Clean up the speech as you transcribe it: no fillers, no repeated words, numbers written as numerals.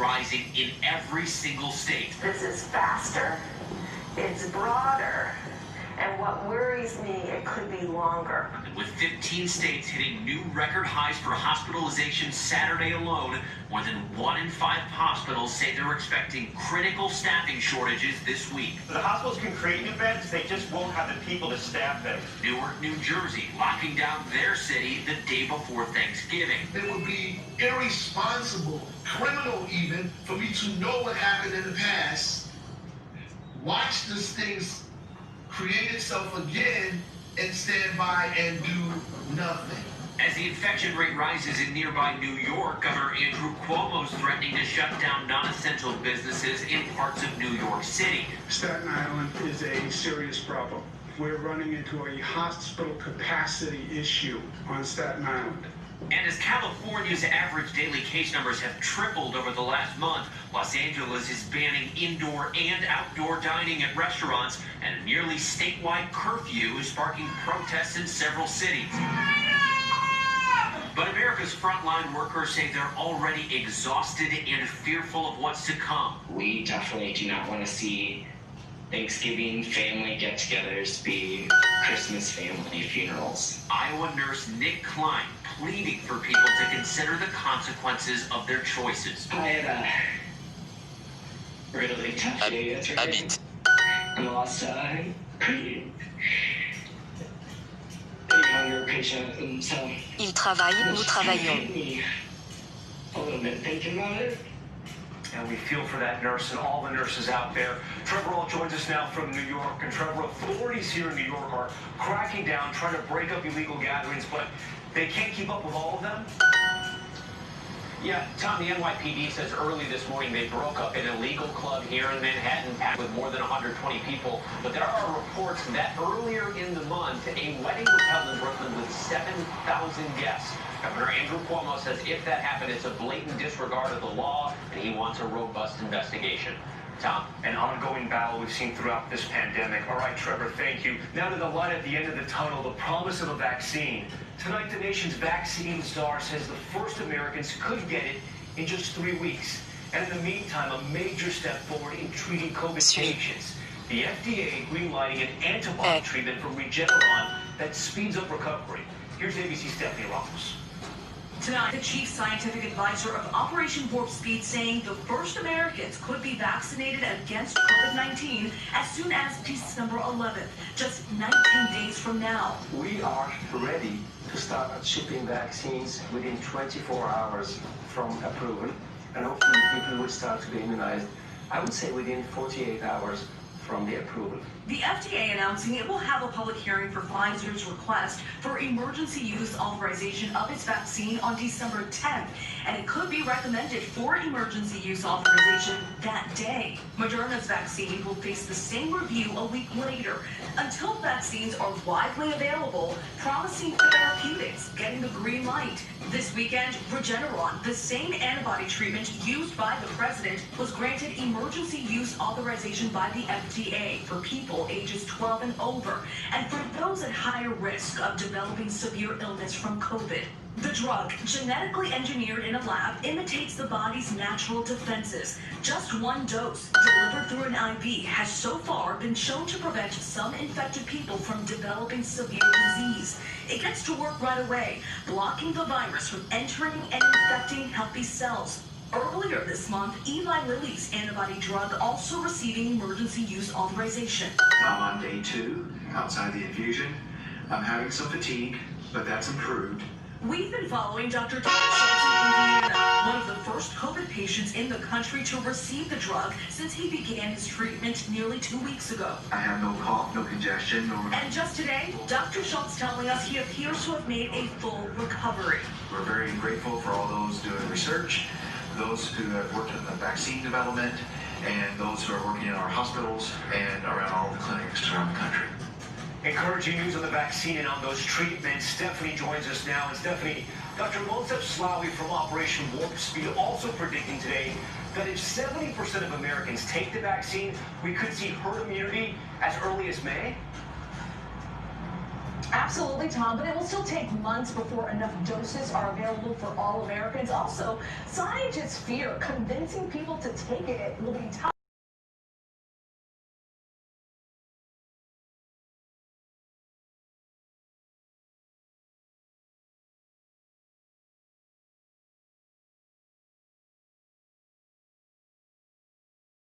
rising in every single state. This is faster, it's broader, and what worries me, it could be longer. And with 15 states hitting new record highs for hospitalization Saturday alone, more than 1 in 5 hospitals say they're expecting critical staffing shortages this week. The hospitals can create new beds, they just won't have the people to staff them. Newark, New Jersey, locking down their city the day before Thanksgiving. It would be irresponsible, criminal even, for me to know what happened in the past, watch this thing create itself again, and stand by and do nothing. As the infection rate rises in nearby New York, Governor Andrew Cuomo is threatening to shut down non-essential businesses in parts of New York City. Staten Island is a serious problem. We're running into a hospital capacity issue on Staten Island. And as California's average daily case numbers have tripled over the last month, Los Angeles is banning indoor and outdoor dining at restaurants, and a nearly statewide curfew is sparking protests in several cities. But America's frontline workers say they're already exhausted and fearful of what's to come. We definitely do not want to see Thanksgiving family get-togethers be Christmas family funerals. Iowa nurse Nick Klein pleading for people to consider the consequences of their choices. I had a really tough day yesterday. I lost a younger patient, and so Il travaille, nous travaillons. a little bit thinking about it. And we feel for that nurse and all the nurses out there. Trevor All joins us now from New York. And Trevor, authorities here in New York are cracking down, trying to break up illegal gatherings, but they can't keep up with all of them? Yeah, Tom, the NYPD says early this morning they broke up an illegal club here in Manhattan packed with more than 120 people. But there are reports that earlier in the month, a wedding was held in Brooklyn with 7,000 guests. Governor Andrew Cuomo says if that happened, it's a blatant disregard of the law, and he wants a robust investigation. Tom? An ongoing battle we've seen throughout this pandemic. All right, Trevor, thank you. Now to the light at the end of the tunnel, the promise of a vaccine. Tonight, the nation's vaccine czar says the first Americans could get it in just 3 weeks. And in the meantime, a major step forward in treating COVID patients. The FDA greenlighting an antibody treatment for Regeneron that speeds up recovery. Here's ABC's Stephanie Ramos. Tonight, the chief scientific advisor of Operation Warp Speed saying the first Americans could be vaccinated against COVID-19 as soon as December 11th, just 19 days from now. We are ready to start shipping vaccines within 24 hours from approval, and hopefully people will start to be immunized, I would say within 48 hours from the approval. The FDA announcing it will have a public hearing for Pfizer's request for emergency use authorization of its vaccine on December 10th, and it could be recommended for emergency use authorization that day. Moderna's vaccine will face the same review a week later. Until vaccines are widely available, Promising Therapeutics getting the green light. This weekend, Regeneron, the same antibody treatment used by the president, was granted emergency use authorization by the FDA for people ages 12 and over, and for those at higher risk of developing severe illness from COVID. The drug, genetically engineered in a lab, imitates the body's natural defenses. Just one dose, delivered through an IV, has so far been shown to prevent some infected people from developing severe disease. It gets to work right away, blocking the virus from entering and infecting healthy cells. Earlier this month, Eli Lilly's antibody drug also receiving emergency use authorization. I'm on day 2, outside the infusion. I'm having some fatigue, but that's improved. We've been following Dr. David Schultz in Indiana, one of the first COVID patients in the country to receive the drug since he began his treatment nearly 2 weeks ago. I have no cough, no congestion, no... And just today, Dr. Schultz telling us he appears to have made a full recovery. We're very grateful for all those doing research, those who have worked in the vaccine development, and those who are working in our hospitals and around all the clinics around the country. Encouraging news on the vaccine and on those treatments. Stephanie joins us now. And Stephanie, Dr. Monsef Slaoui from Operation Warp Speed also predicting today that if 70% of Americans take the vaccine, we could see herd immunity as early as May? Absolutely, Tom, but it will still take months before enough doses are available for all Americans. Also, scientists fear convincing people to take it will be tough.